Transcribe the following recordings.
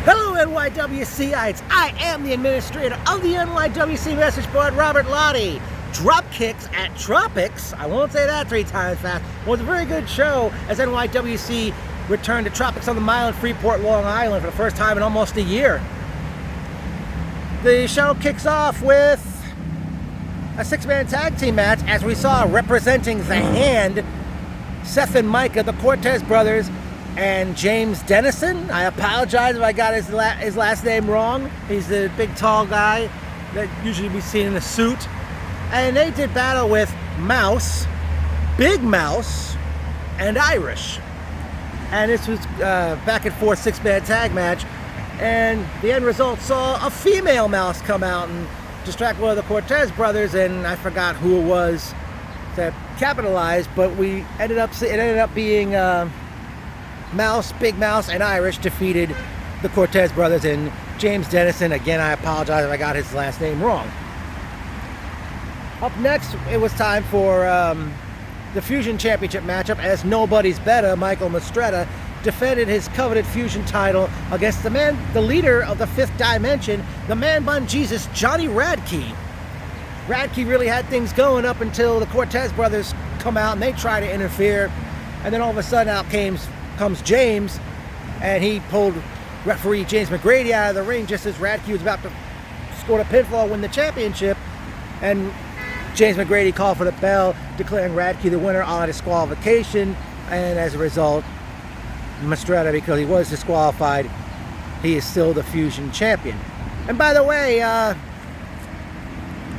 Hello NYWCites, I am the administrator of the NYWC message board, Robert Lottie. Dropkicks at Tropix, I won't say that 3 times fast, was a very good show as NYWC returned to Tropix on the mile in Freeport, Long Island for the first time in almost a year. The show kicks off with a 6-man tag team match as we saw representing the Hand, Seth and Micah, the Cortez brothers, and James Dennison. I apologize if I got his last name wrong. He's the big tall guy that usually be seen in a suit. And they did battle with Mouse, Big Mouse, and Irish. And this was back and forth 6-man tag match. And the end result saw a female Mouse come out and distract one of the Cortez brothers, and I forgot who it was that capitalized, but it ended up being Mouse, Big Mouse, and Irish defeated the Cortez brothers, and James Dennison, again, I apologize if I got his last name wrong. Up next, it was time for the Fusion Championship matchup as Nobody's Better, Michael Mastretta, defended his coveted Fusion title against the leader of the Fifth Dimension, the Man Bun Jesus, Johnny Radke. Radke really had things going up until the Cortez brothers come out and they try to interfere, and then all of a sudden out comes James, and he pulled referee James McGrady out of the ring just as Radke was about to score a pinfall, win the championship, and James McGrady called for the bell, declaring Radke the winner on a disqualification, and as a result, Mastretta, because he was disqualified, he is still the Fusion champion. And by the way,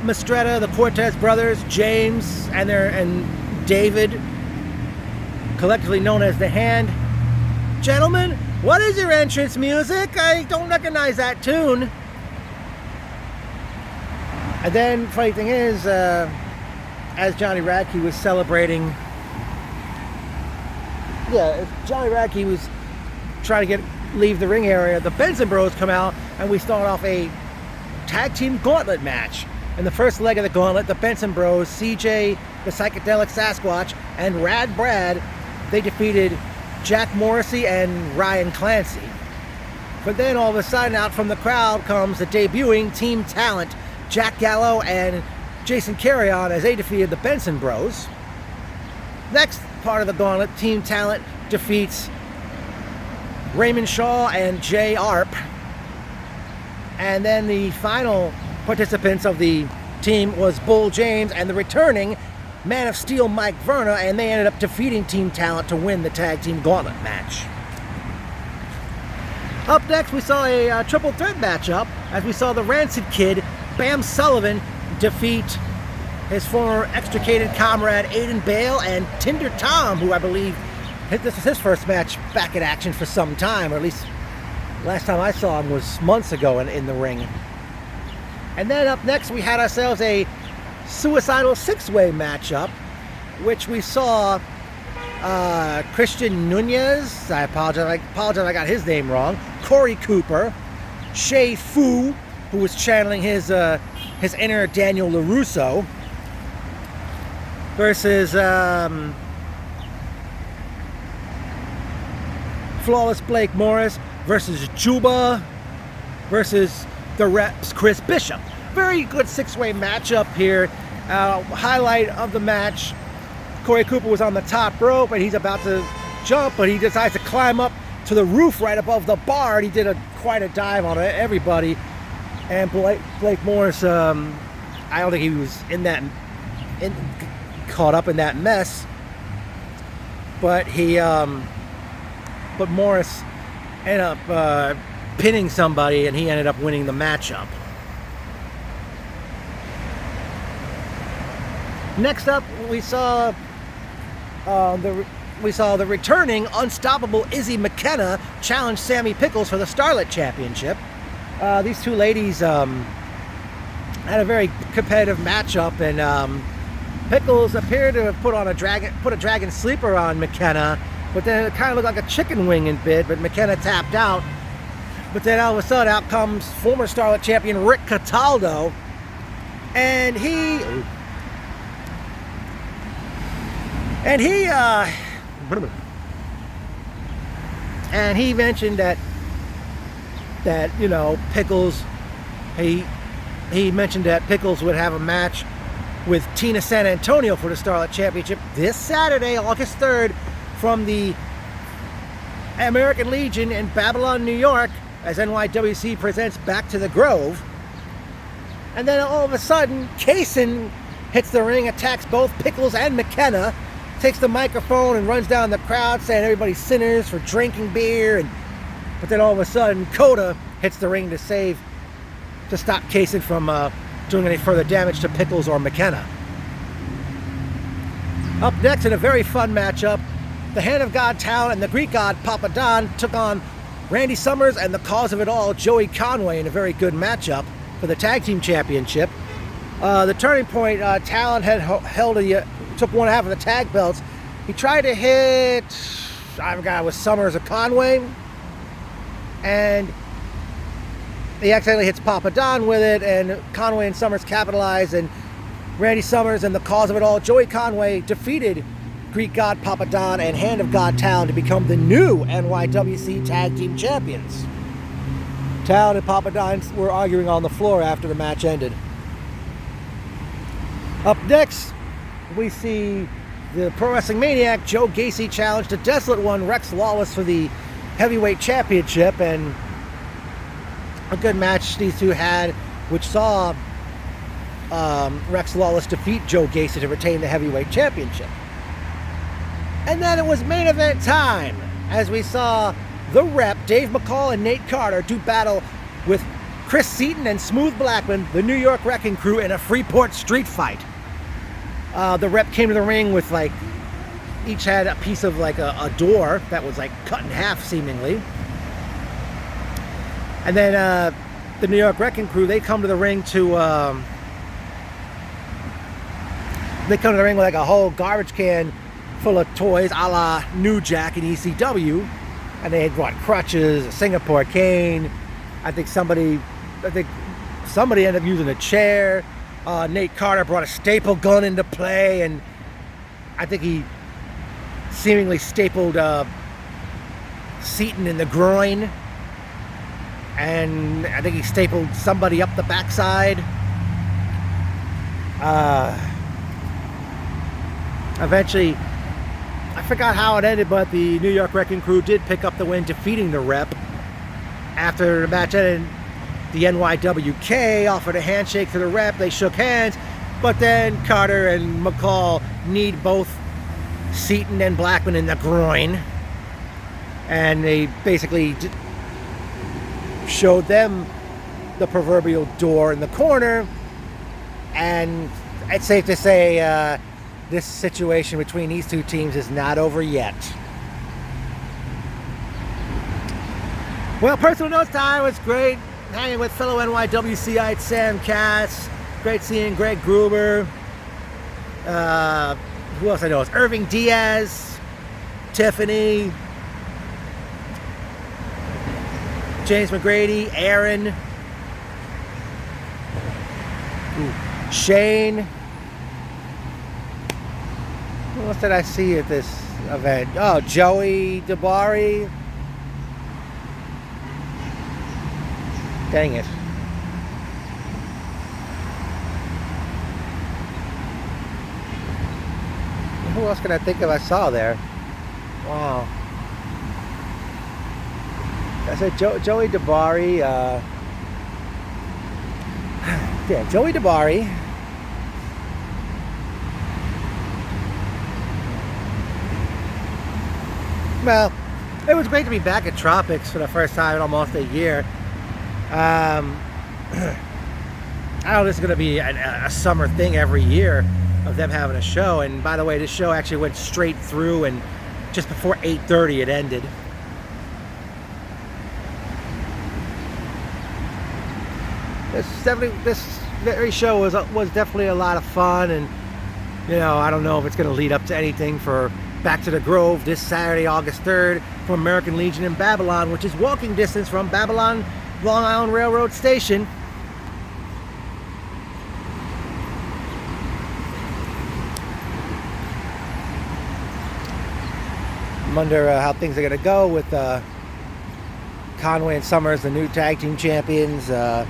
Mastretta, the Cortez brothers, James, and David, collectively known as the Hand. Gentlemen, what is your entrance music? I don't recognize that tune. And then, funny thing is, as Johnny Radke was celebrating, Johnny Radke was trying to leave the ring area, the Benson Bros come out, and we start off a tag team gauntlet match. In the first leg of the gauntlet, the Benson Bros, CJ, the Psychedelic Sasquatch, and Rad Brad, they defeated Jack Morrissey and Ryan Clancy. But then all of a sudden, out from the crowd comes the debuting Team Talent, Jack Gallo and Jason Carrion, as they defeated the Benson Bros. Next part of the gauntlet, Team Talent defeats Raymond Shaw and Jay Arp. And then the final participants of the team was Bull James and the returning Man of Steel Mike Verna, and they ended up defeating Team Talent to win the tag team gauntlet match. Up next, we saw a triple threat matchup as we saw the Rancid Kid, Bam Sullivan, defeat his former extricated comrade Aiden Bale and Tinder Tom, who I believe this was his first match back in action for some time, or at least last time I saw him was months ago in the ring. And then up next, we had ourselves a suicidal 6-way matchup, which we saw Christian Nunez, I apologize if I got his name wrong, Corey Cooper, Shay Fu, who was channeling his inner Daniel LaRusso, versus Flawless Blake Morris versus Juba versus the Reps Chris Bishop. Very good 6-way matchup here. Highlight of the match, Corey Cooper was on the top rope and he's about to jump, but he decides to climb up to the roof right above the bar, and he did quite a dive on everybody. And Blake Morris, I don't think he was caught up in that mess, but Morris ended up pinning somebody, and he ended up winning the matchup. Next up, we saw the returning unstoppable Izzy McKenna challenge Sammy Pickles for the Starlet Championship. These two ladies had a very competitive matchup, and Pickles appeared to have put a dragon sleeper on McKenna, but then it kind of looked like a chicken wing in bid, but McKenna tapped out. But then all of a sudden, out comes former Starlet champion Rick Cataldo, and he mentioned that that, you know, Pickles, he mentioned that Pickles would have a match with Tina San Antonio for the Starlet Championship this Saturday, August 3rd, from the American Legion in Babylon, New York, as NYWC presents Back to the Grove. And then all of a sudden, Kaysen hits the ring, attacks both Pickles and McKenna, takes the microphone and runs down the crowd saying everybody's sinners for drinking beer. But then all of a sudden, Coda hits the ring to stop Kaysen from doing any further damage to Pickles or McKenna. Up next, in a very fun matchup, the Hand of God Talon and the Greek God Papa Don took on Randy Summers and the cause of it all, Joey Conway, in a very good matchup for the Tag Team Championship. The turning point, Talon had took one half of the tag belts. He tried to hit, I forgot, it was Summers or Conway, and he accidentally hits Papa Don with it, and Conway and Summers capitalized, and Randy Summers and the cause of it all, Joey Conway, defeated Greek God Papa Don and Hand of God Talon to become the new NYWC Tag Team Champions. Talon and Papa Don were arguing on the floor after the match ended. Up next, we see the Pro Wrestling Maniac Joe Gacy challenge the Desolate One Rex Lawless for the Heavyweight Championship, and a good match these two had, which saw Rex Lawless defeat Joe Gacy to retain the Heavyweight Championship. And then it was main event time, as we saw the Rep, Dave McCall and Nate Carter, do battle with Chris Seaton and Smooth Blackman, the New York Wrecking Crew, in a Freeport street fight. The Rep came to the ring with, like, each had a piece of, like, a door that was, like, cut in half, seemingly. And then the New York Wrecking Crew, they come to the ring with like a whole garbage can full of toys, a la New Jack and ECW. And they had brought crutches, a Singapore cane. I think somebody ended up using a chair. Nate Carter brought a staple gun into play, and I think he seemingly stapled Seaton in the groin. And I think he stapled somebody up the backside. Eventually, I forgot how it ended, but the New York Wrecking Crew did pick up the win, defeating the Rep. After the match ended, the NYWK offered a handshake to the Rep. They shook hands, but then Carter and McCall kneed both Seaton and Blackman in the groin. And they basically showed them the proverbial door in the corner, and it's safe to say this situation between these two teams is not over yet. Well, personal notes time was great hanging with fellow NYWCite Sam Cass. Great seeing Greg Gruber. Who else I know? It's Irving Diaz, Tiffany, James McGrady, Aaron, Shane. Who else did I see at this event? Oh, Joey DeBari. Dang it. Who else can I think of I saw there? Wow. I said Joey DeBari. Yeah, Joey DeBari. Well, it was great to be back at Tropix for the first time in almost a year. I know this is going to be a summer thing every year of them having a show. And by the way, this show actually went straight through, and just before 8:30 it ended. This very show was definitely a lot of fun, and you know, I don't know if it's going to lead up to anything for Back to the Grove this Saturday, August 3rd, from American Legion in Babylon, which is walking distance from Babylon Long Island Railroad Station. I wonder how things are going to go with Conway and Summers, the new tag team champions. If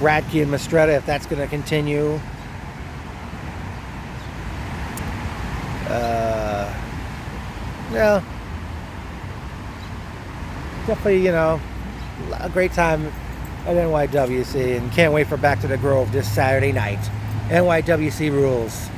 Radke and Mastretta, if that's going to continue. Yeah. Definitely, you know, a great time at NYWC, and can't wait for Back to the Grove this Saturday night. NYWC rules.